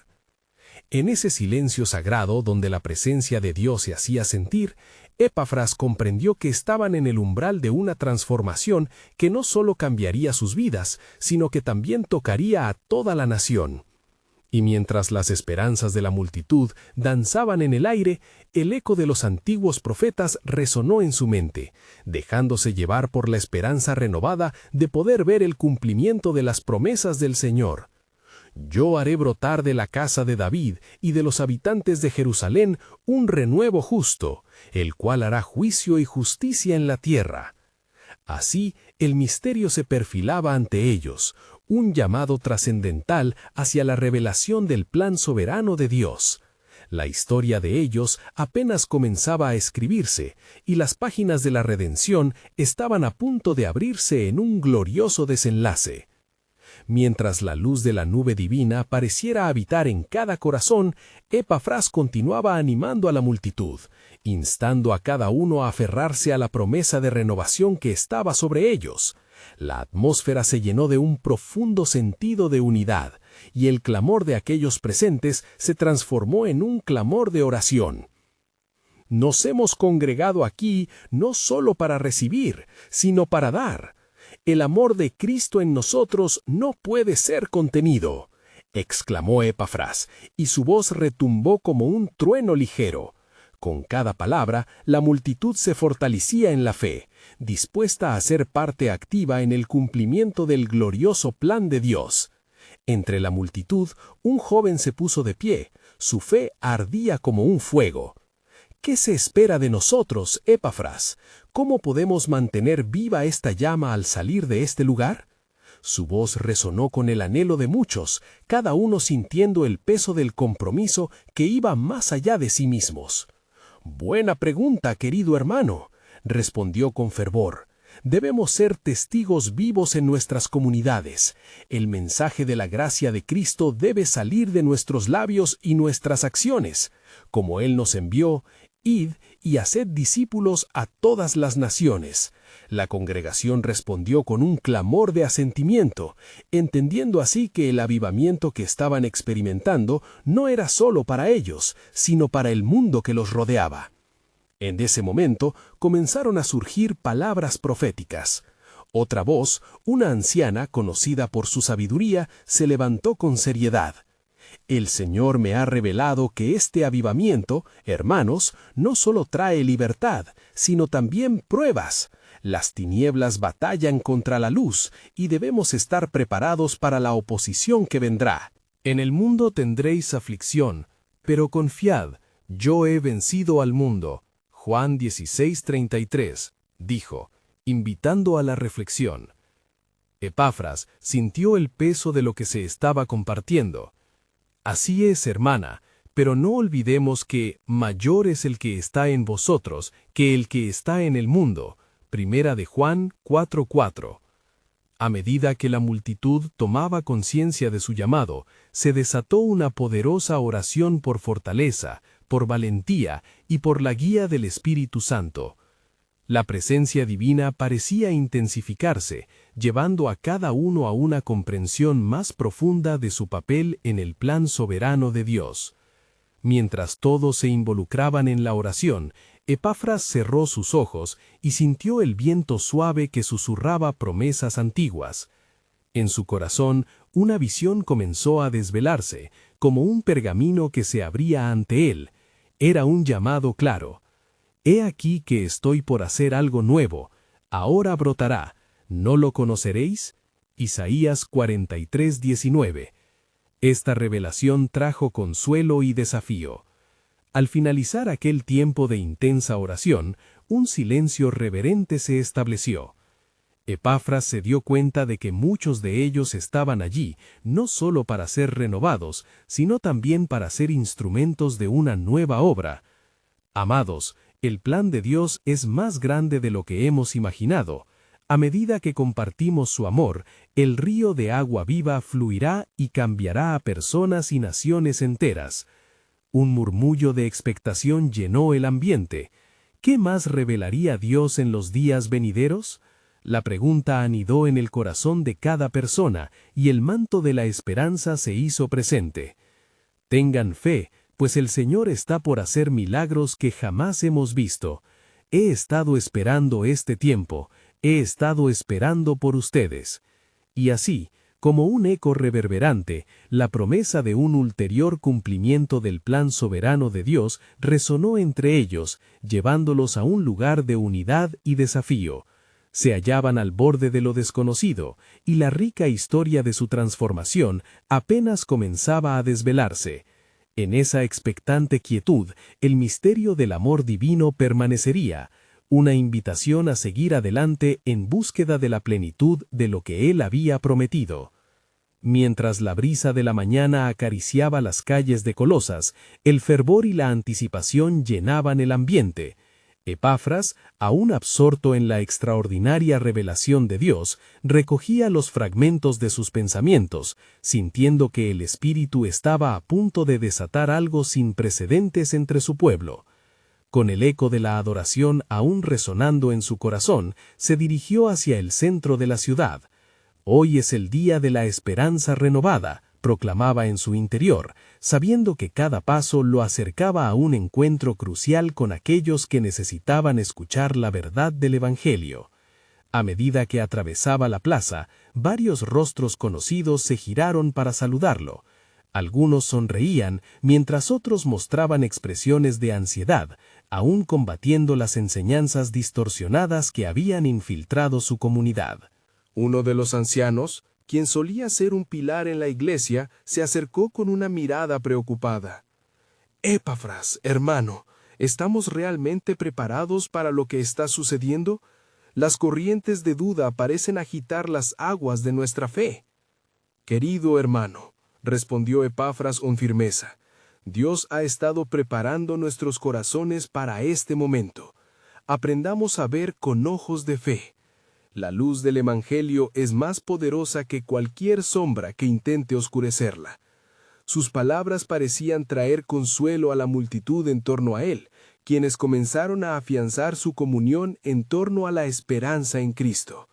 En ese silencio sagrado donde la presencia de Dios se hacía sentir, Epafras comprendió que estaban en el umbral de una transformación que no solo cambiaría sus vidas, sino que también tocaría a toda la nación. Y mientras las esperanzas de la multitud danzaban en el aire, el eco de los antiguos profetas resonó en su mente, dejándose llevar por la esperanza renovada de poder ver el cumplimiento de las promesas del Señor. Yo haré brotar de la casa de David y de los habitantes de Jerusalén un renuevo justo, el cual hará juicio y justicia en la tierra. Así, el misterio se perfilaba ante ellos, un llamado trascendental hacia la revelación del plan soberano de Dios. La historia de ellos apenas comenzaba a escribirse, y las páginas de la redención estaban a punto de abrirse en un glorioso desenlace. Mientras la luz de la nube divina pareciera habitar en cada corazón, Epafras continuaba animando a la multitud, instando a cada uno a aferrarse a la promesa de renovación que estaba sobre ellos. La atmósfera se llenó de un profundo sentido de unidad, y el clamor de aquellos presentes se transformó en un clamor de oración. Nos hemos congregado aquí no solo para recibir, sino para dar. El amor de Cristo en nosotros no puede ser contenido, exclamó Epafras, y su voz retumbó como un trueno ligero. Con cada palabra, la multitud se fortalecía en la fe, dispuesta a ser parte activa en el cumplimiento del glorioso plan de Dios. Entre la multitud, un joven se puso de pie, su fe ardía como un fuego. ¿Qué se espera de nosotros, Epafras? ¿Cómo podemos mantener viva esta llama al salir de este lugar? Su voz resonó con el anhelo de muchos, cada uno sintiendo el peso del compromiso que iba más allá de sí mismos. «Buena pregunta, querido hermano», respondió con fervor. Debemos ser testigos vivos en nuestras comunidades. El mensaje de la gracia de Cristo debe salir de nuestros labios y nuestras acciones. Como Él nos envió, id y haced discípulos a todas las naciones. La congregación respondió con un clamor de asentimiento, entendiendo así que el avivamiento que estaban experimentando no era solo para ellos, sino para el mundo que los rodeaba. En ese momento comenzaron a surgir palabras proféticas. Otra voz, una anciana conocida por su sabiduría, se levantó con seriedad. El Señor me ha revelado que este avivamiento, hermanos, no solo trae libertad, sino también pruebas. Las tinieblas batallan contra la luz y debemos estar preparados para la oposición que vendrá. En el mundo tendréis aflicción, pero confiad, yo he vencido al mundo. Juan 16:33, dijo, invitando a la reflexión. Epafras sintió el peso de lo que se estaba compartiendo. Así es, hermana, pero no olvidemos que mayor es el que está en vosotros que el que está en el mundo. Primera de Juan 4:4. A medida que la multitud tomaba conciencia de su llamado, se desató una poderosa oración por fortaleza, por valentía y por la guía del Espíritu Santo. La presencia divina parecía intensificarse, llevando a cada uno a una comprensión más profunda de su papel en el plan soberano de Dios. Mientras todos se involucraban en la oración, Epafras cerró sus ojos y sintió el viento suave que susurraba promesas antiguas. En su corazón, una visión comenzó a desvelarse, como un pergamino que se abría ante él. Era un llamado claro. «He aquí que estoy por hacer algo nuevo. Ahora brotará. ¿No lo conoceréis?» Isaías 43:19. Esta revelación trajo consuelo y desafío. Al finalizar aquel tiempo de intensa oración, un silencio reverente se estableció. Epafras se dio cuenta de que muchos de ellos estaban allí, no solo para ser renovados, sino también para ser instrumentos de una nueva obra. Amados, el plan de Dios es más grande de lo que hemos imaginado. A medida que compartimos su amor, el río de agua viva fluirá y cambiará a personas y naciones enteras. Un murmullo de expectación llenó el ambiente. ¿Qué más revelaría Dios en los días venideros? La pregunta anidó en el corazón de cada persona y el manto de la esperanza se hizo presente. Tengan fe, pues el Señor está por hacer milagros que jamás hemos visto. He estado esperando este tiempo, he estado esperando por ustedes. Y así, Como un eco reverberante, la promesa de un ulterior cumplimiento del plan soberano de Dios resonó entre ellos, llevándolos a un lugar de unidad y desafío. Se hallaban al borde de lo desconocido, y la rica historia de su transformación apenas comenzaba a desvelarse. En esa expectante quietud, el misterio del amor divino permanecería, una invitación a seguir adelante en búsqueda de la plenitud de lo que Él había prometido. Mientras la brisa de la mañana acariciaba las calles de Colosas, el fervor y la anticipación llenaban el ambiente. Epafras, aún absorto en la extraordinaria revelación de Dios, recogía los fragmentos de sus pensamientos, sintiendo que el Espíritu estaba a punto de desatar algo sin precedentes entre su pueblo. Con el eco de la adoración aún resonando en su corazón, se dirigió hacia el centro de la ciudad. Hoy es el día de la esperanza renovada, proclamaba en su interior, sabiendo que cada paso lo acercaba a un encuentro crucial con aquellos que necesitaban escuchar la verdad del Evangelio. A medida que atravesaba la plaza, varios rostros conocidos se giraron para saludarlo. Algunos sonreían, mientras otros mostraban expresiones de ansiedad, aún combatiendo las enseñanzas distorsionadas que habían infiltrado su comunidad. Uno de los ancianos, quien solía ser un pilar en la iglesia, se acercó con una mirada preocupada. «Epafras, hermano, ¿estamos realmente preparados para lo que está sucediendo? Las corrientes de duda parecen agitar las aguas de nuestra fe». «Querido hermano», respondió Epafras con firmeza, «Dios ha estado preparando nuestros corazones para este momento. Aprendamos a ver con ojos de fe. La luz del Evangelio es más poderosa que cualquier sombra que intente oscurecerla». Sus palabras parecían traer consuelo a la multitud en torno a él, quienes comenzaron a afianzar su comunión en torno a la esperanza en Cristo.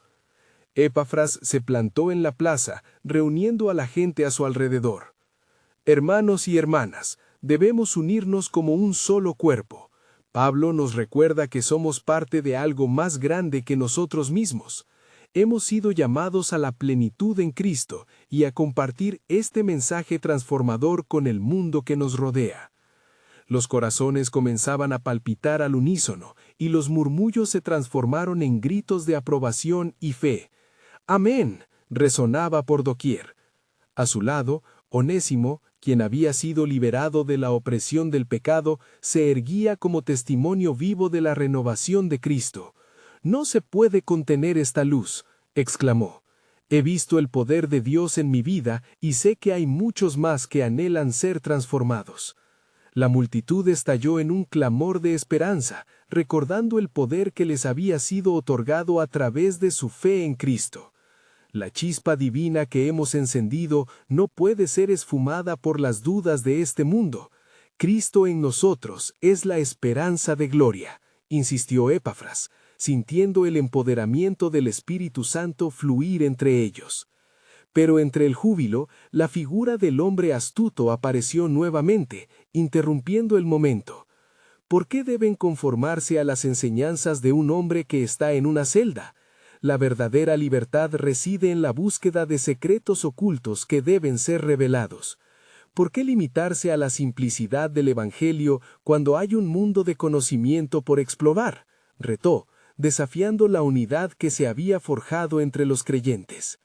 Epafras se plantó en la plaza, reuniendo a la gente a su alrededor. «Hermanos y hermanas, debemos unirnos como un solo cuerpo. Pablo nos recuerda que somos parte de algo más grande que nosotros mismos. Hemos sido llamados a la plenitud en Cristo y a compartir este mensaje transformador con el mundo que nos rodea». Los corazones comenzaban a palpitar al unísono y los murmullos se transformaron en gritos de aprobación y fe. «Amén», resonaba por doquier. A su lado, Onésimo, quien había sido liberado de la opresión del pecado, se erguía como testimonio vivo de la renovación de Cristo. «No se puede contener esta luz», exclamó. «He visto el poder de Dios en mi vida y sé que hay muchos más que anhelan ser transformados». La multitud estalló en un clamor de esperanza, recordando el poder que les había sido otorgado a través de su fe en Cristo. La chispa divina que hemos encendido no puede ser esfumada por las dudas de este mundo. Cristo en nosotros es la esperanza de gloria, insistió Epafras, sintiendo el empoderamiento del Espíritu Santo fluir entre ellos. Pero entre el júbilo, la figura del hombre astuto apareció nuevamente, interrumpiendo el momento. ¿Por qué deben conformarse a las enseñanzas de un hombre que está en una celda? La verdadera libertad reside en la búsqueda de secretos ocultos que deben ser revelados. ¿Por qué limitarse a la simplicidad del Evangelio cuando hay un mundo de conocimiento por explorar?, retó, desafiando la unidad que se había forjado entre los creyentes.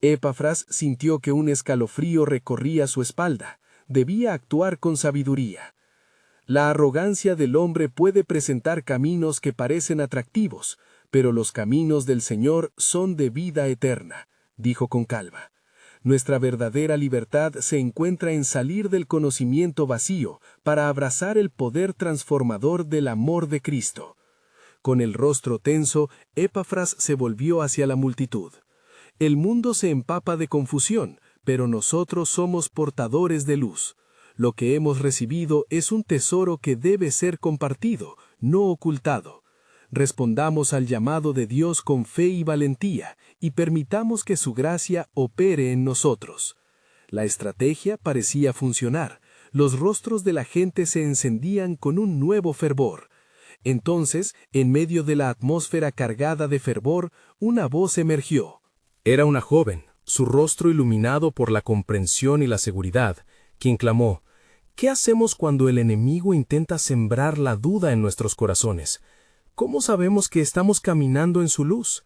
Epafras sintió que un escalofrío recorría su espalda. Debía actuar con sabiduría. La arrogancia del hombre puede presentar caminos que parecen atractivos, pero los caminos del Señor son de vida eterna, dijo con calma. Nuestra verdadera libertad se encuentra en salir del conocimiento vacío para abrazar el poder transformador del amor de Cristo. Con el rostro tenso, Epafras se volvió hacia la multitud. El mundo se empapa de confusión, pero nosotros somos portadores de luz. Lo que hemos recibido es un tesoro que debe ser compartido, no ocultado. Respondamos al llamado de Dios con fe y valentía, y permitamos que su gracia opere en nosotros. La estrategia parecía funcionar. Los rostros de la gente se encendían con un nuevo fervor. Entonces, en medio de la atmósfera cargada de fervor, una voz emergió. Era una joven, su rostro iluminado por la comprensión y la seguridad, quien clamó: ¿Qué hacemos cuando el enemigo intenta sembrar la duda en nuestros corazones? ¿Cómo sabemos que estamos caminando en su luz?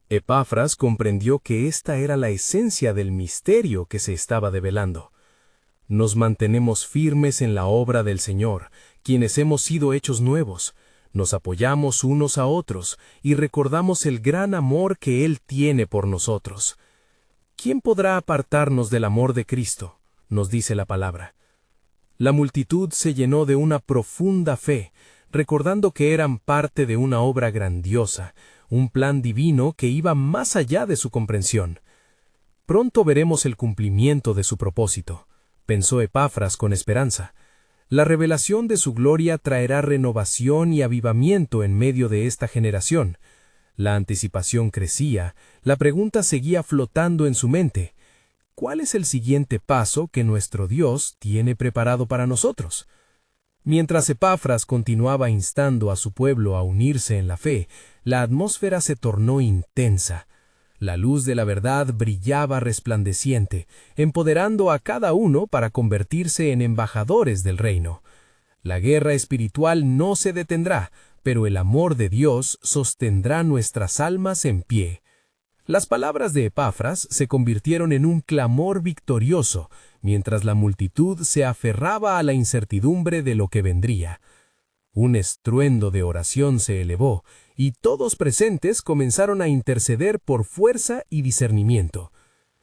Epafras comprendió que esta era la esencia del misterio que se estaba develando. Nos mantenemos firmes en la obra del Señor, quienes hemos sido hechos nuevos. Nos apoyamos unos a otros y recordamos el gran amor que Él tiene por nosotros. ¿Quién podrá apartarnos del amor de Cristo?, nos dice la palabra. La multitud se llenó de una profunda fe, recordando que eran parte de una obra grandiosa, un plan divino que iba más allá de su comprensión. Pronto veremos el cumplimiento de su propósito, pensó Epafras con esperanza. La revelación de su gloria traerá renovación y avivamiento en medio de esta generación. La anticipación crecía, la pregunta seguía flotando en su mente: ¿cuál es el siguiente paso que nuestro Dios tiene preparado para nosotros? Mientras Epafras continuaba instando a su pueblo a unirse en la fe, la atmósfera se tornó intensa. La luz de la verdad brillaba resplandeciente, empoderando a cada uno para convertirse en embajadores del reino. La guerra espiritual no se detendrá, pero el amor de Dios sostendrá nuestras almas en pie. Las palabras de Epafras se convirtieron en un clamor victorioso, mientras la multitud se aferraba a la incertidumbre de lo que vendría. Un estruendo de oración se elevó, y todos presentes comenzaron a interceder por fuerza y discernimiento.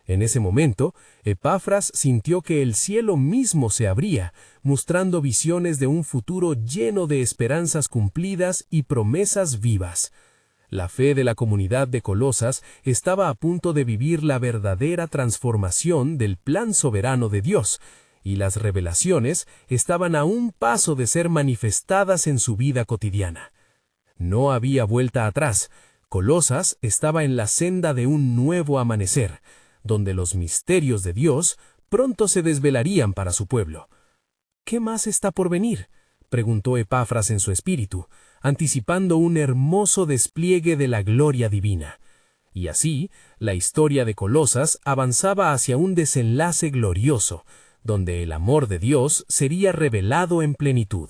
En ese momento, Epafras sintió que el cielo mismo se abría, mostrando visiones de un futuro lleno de esperanzas cumplidas y promesas vivas. La fe de la comunidad de Colosas estaba a punto de vivir la verdadera transformación del plan soberano de Dios, y las revelaciones estaban a un paso de ser manifestadas en su vida cotidiana. No había vuelta atrás. Colosas estaba en la senda de un nuevo amanecer, donde los misterios de Dios pronto se desvelarían para su pueblo. ¿Qué más está por venir?, preguntó Epafras en su espíritu, anticipando un hermoso despliegue de la gloria divina. Y así, la historia de Colosas avanzaba hacia un desenlace glorioso, donde el amor de Dios sería revelado en plenitud.